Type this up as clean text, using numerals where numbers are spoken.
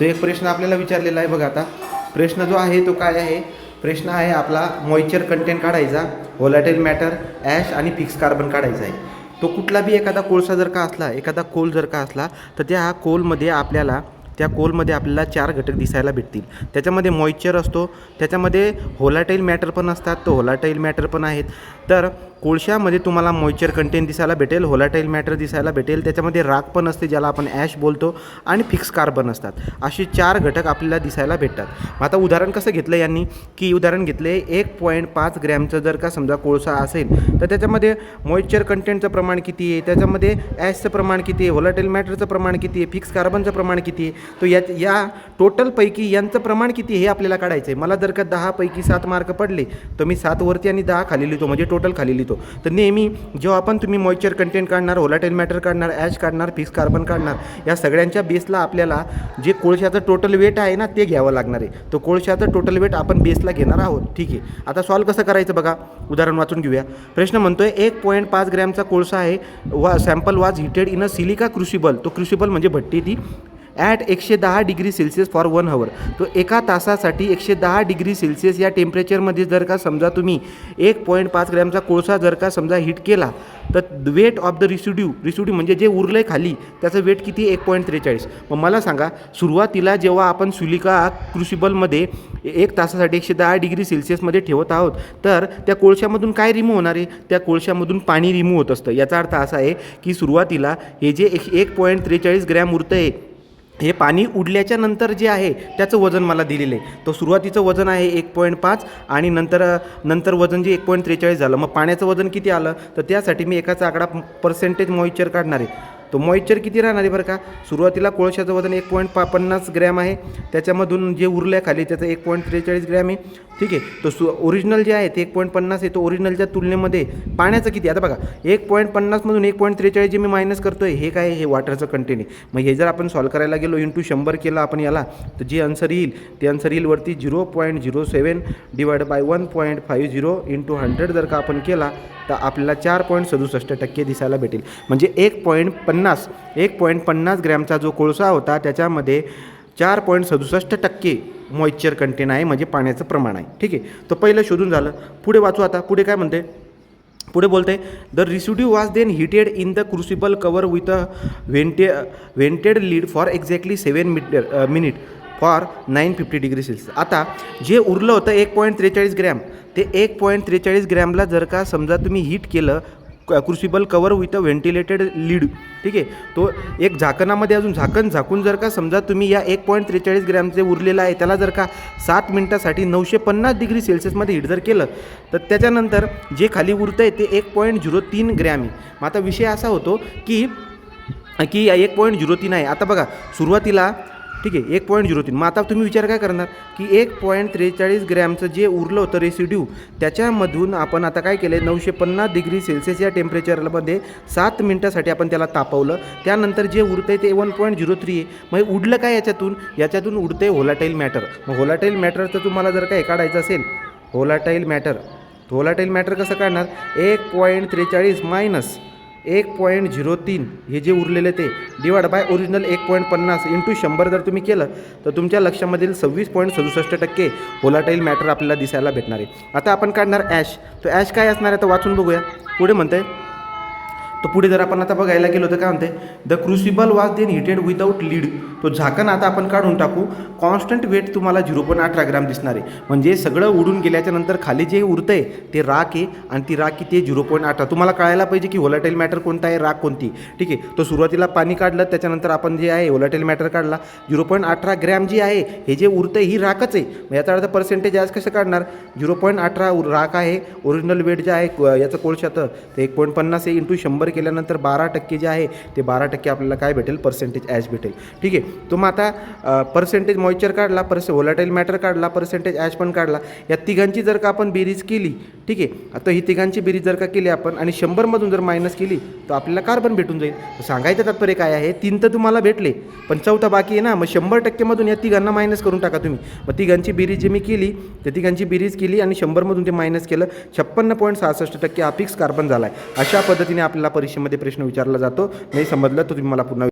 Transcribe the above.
तो एक प्रश्न आपल्याला विचारलेला आहे बघा. आता प्रश्न जो आहे तो काय आहे, प्रश्न आहे आपला मॉइश्चर कंटेंट काढायचा, व्होलॅटाईल मॅटर, ॲश आणि फिक्स कार्बन काढायचा आहे. तो कुठला बी एखादा कोळसा जर का असला, एखादा कोल जर का असला, तर त्या कोलमध्ये आपल्याला 4 घटक दिसायला भेटतील. त्याच्यामध्ये मॉइश्चर असतो, त्याच्यामध्ये व्होलॅटाईल मॅटर पण असतात, तो व्होलॅटाईल मॅटर पण आहेत. तर कोळशामध्ये तुम्हाला मॉइश्चर कंटेंट दिसायला भेटेल, व्होलॅटाईल मॅटर दिसायला भेटेल, त्याच्यामध्ये राख पण असते ज्याला आपण ॲश बोलतो, आणि फिक्स कार्बन असतात. असे 4 घटक आपल्याला दिसायला भेटतात. मग आता उदाहरण कसं घेतलं यांनी, की उदाहरण घेतले 1.5 ग्रॅमचं जर का समजा कोळसा असेल, तर त्याच्यामध्ये मॉइश्चर कंटेंटचं प्रमाण किती आहे, त्याच्यामध्ये ॲशचं प्रमाण किती आहे, व्होलॅटाईल मॅटरचं प्रमाण किती आहे, फिक्स कार्बनचं प्रमाण किती आहे, तो या टोटलपैकी यांचं प्रमाण किती हे आपल्याला काढायचं आहे. मला जर का 10 पैकी 7 मार्क पडले तर मी 7 वरती आणि 10 खाली लिहितो, म्हणजे टोटल खाली लिहितो. तर नेहमी जेव्हा आपण तुम्ही मॉइश्चर कंटेंट काढणार, व्होलॅटाईल मॅटर काढणार, ॲश काढणार, फिक्स कार्बन काढणार, या सगळ्यांच्या बेसला आपल्याला जे कोळशाचं टोटल वेट आहे ना ते घ्यावं लागणार आहे. तो कोळशाचं टोटल वेट आपण बेसला घेणार आहोत. ठीक आहे, आता सॉल्व कसं करायचं बघा, उदाहरण वाचून घेऊया. प्रश्न म्हणतोय 1.5 ग्रॅमचा कोळसा आहे, sample was heated in a silica crucible. तो क्रुसिबल म्हणजे भट्टी ती, at 110 degree Celsius for 1 hour. तो एका तासासाठी 110 डिग्री सेल्सिअस या टेम्परेचरमध्ये जर का समजा तुम्ही 1.5 ग्रॅमचा कोळसा जर का समजा हीट केला, तर वेट ऑफ द रिसिड्यू म्हणजे जे उरलं खाली त्याचं वेट किती, 1.43. मग मला सांगा, सुरुवातीला जेव्हा आपण सिलिका क्रुसिबलमध्ये 1 तासासाठी 110 डिग्री सेल्सिअसमध्ये ठेवत आहोत, तर त्या कोळशामधून काय रिमूव्ह होणार आहे, त्या कोळशामधून पाणी रिमूव्ह होत असतं. याचा अर्थ असा आहे की सुरुवातीला हे जे 1.43 ग्रॅम उरतं आहे, हे पाणी उडल्याच्या नंतर जे आहे त्याचं वजन मला दिलेलं आहे. तो सुरुवातीचं वजन आहे 1.5 आणि नंतर वजन जे 1.43 झालं. मग पाण्याचं वजन किती आलं, तर त्यासाठी मी एकाचा आकडा पर्सेंटेज मॉइश्चर काढणार आहे. तो मॉइश्चर किती राहणार आहे बरं का, सुरुवातीला कोळशाचं वजन 1.50 ग्रॅम आहे, त्याच्यामधून जे उरल्या खाली त्याचं 1.43 ग्रॅम आहे. ठीक आहे, तो ओरिजिनल जे आहे ते 1.50 आहे, तो ओरिजिनलच्या तुलनेमध्ये पाण्याचं किती, आता बघा 1.50 मधून 1.43 जे मी मायनस करतो आहे, हे काय, हे वॉटरचं कंटेंट आहे. मग हे जर आपण सॉल्व करायला गेलो, इंटू 100 केलं आपण याला, तर जे आन्सर येईल ते आन्सर येईल वरती 0.07 डिवाइड बाय 1.50 इंटू 100 जर का आपण केला, तर आपल्याला 4.67% दिसायला भेटेल. म्हणजे 1.50 ग्रॅमचा जो कोळसा होता त्याच्यामध्ये 4.67% मॉइश्चर कंटेंट आहे, म्हणजे पाण्याचं प्रमाण आहे. ठीक आहे, तो पहिलं शोधून झालं. पुढे वाचू. आता पुढे काय म्हणते, पुढे बोलते the residue was then heated in the crucible cover with a vented lid for exactly 7 minute for 950 degree Celsius. आता जे उरलं होतं 1.43 ग्रॅम, ते 1.43 ग्रॅमला जर का समजा तुम्ही हीट केलं crucible cover with a ventilated lead. ठीक आहे, तो एक झाकणामध्ये अजून झाकून जर का समजा तुम्ही या 1.43 ग्रॅमचे उरलेलं आहे त्याला जर का 7 मिनटासाठी 950 डिग्री सेल्सिअसमध्ये हीट जर केलं, तर त्याच्यानंतर जे खाली उरतं आहे ते 1.03 ग्रॅम आहे. मग आता विषय असा होतो की 1.03 आहे. आता बघा सुरुवातीला, ठीक आहे, 1.03. मग आता तुम्ही विचार काय करणार की 1.43 ग्रॅमचं जे उरलं होतं रेसिड्यू, त्याच्यामधून आपण आता काय केलं, 950 डिग्री सेल्सिअस या टेम्परेचरमध्ये 7 मिनटासाठी आपण त्याला तापवलं. त्यानंतर जे उरतं आहे ते 1.03 आहे. मग उडलं काय याच्यातून उडतं आहे व्होलॅटाईल मॅटर. मग व्होलॅटाईल मॅटरचं तुम्हाला जर काय काढायचं असेल, व्होलॅटाईल मॅटर कसं काढणार, 1.43 मायनस 1.03 हे जे उरलेले ते डिवाइड बाय ओरिजिनल 1.50 इंटू 100 जर तुम्ही केलं, तर तुमच्या लक्षामधील 26.67% व्होलॅटाईल मॅटर आपल्याला दिसायला भेटणार आहे. आता आपण काढणार ॲश. तो ॲश काय असणार आहे तर वाचून बघूया. पुढे म्हणते, तो पुढे जर आपण आता बघायला गेलो तर काय म्हणते, the crucible was then heated without lid. तो झाकण आता आपण काढून टाकू. कॉन्स्टंट वेट तुम्हाला 0.18 ग्रॅम दिसणार आहे. म्हणजे सगळं उडून गेल्याच्या नंतर खाली जे उरतं आहे ते राख आहे, आणि ती राख किती आहे, 0.18. तुम्हाला कळायला पाहिजे की व्होलॅटाईल मॅटर कोणता आहे, राख कोणती. ठीक आहे, तो सुरुवातीला पाणी काढलं, त्याच्यानंतर आपण जे आहे व्होलॅटाईल मॅटर काढला, 0.18 ग्रॅम जी आहे, हे जे उरतं आहे ही राखच आहे. मग याचा अर्थ पर्सेंटेज आज कसं काढणार, 0.18 राख आहे, ओरिजिनल वेट जे आहे याचं कोळशाचं ते 1.50 आहे, इंटू 100 केल्यानंतर 12% जे आहे ते 12% आपल्याला काय भेटेल, पर्सेंटेज ॲश भेटेल. ठीक आहे, तो मग आता पर्सेंटेज मॉइश्चर काढला, व्होलॅटाईल मॅटर काढला, पर्सेंटेज ॲश पण काढला. या तिघांची जर का आपण बेरीज केली, ठीक आहे, आता ही तिघांची बेरीज जर का केली आपण आणि 100मधून जर मायनस केली तर आपल्याला कार्बन भेटून जाईल. सांगायचं तात्पर्य काय आहे, 3 तर तुम्हाला भेटले पण 4था बाकी आहे ना. मग 100%मधून या तिघांना मायनस करून टाका तुम्ही. मग तिघांची बेरीज जे मी केली, त्या तिघांची बेरीज केली आणि 100मधून ते मायनस केलं, 56.66% हा फिक्स कार्बन झाला आहे. अशा पद्धतीने आपल्याला परीक्षेमध्ये प्रश्न विचारला जातो. नाही समजलं तर तुम्ही मला पुन्हा